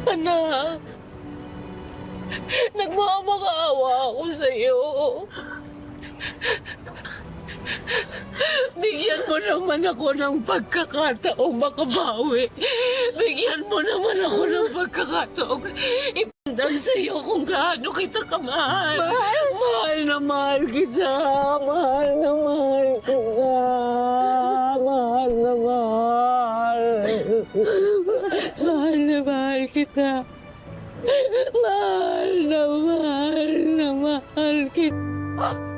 Anak, nagmamakaawa ako sa'yo. Bigyan mo naman ako ng pagkakataong makabawi. Bigyan mo naman ako ng pagkakataong ipandang sa'yo kung gaano kita kamahal. Mahal na mahal kita. Mahal na mahal kita. Mahal na mahal. Mahal na mahal kita. Mahal na mahal na mahal kita.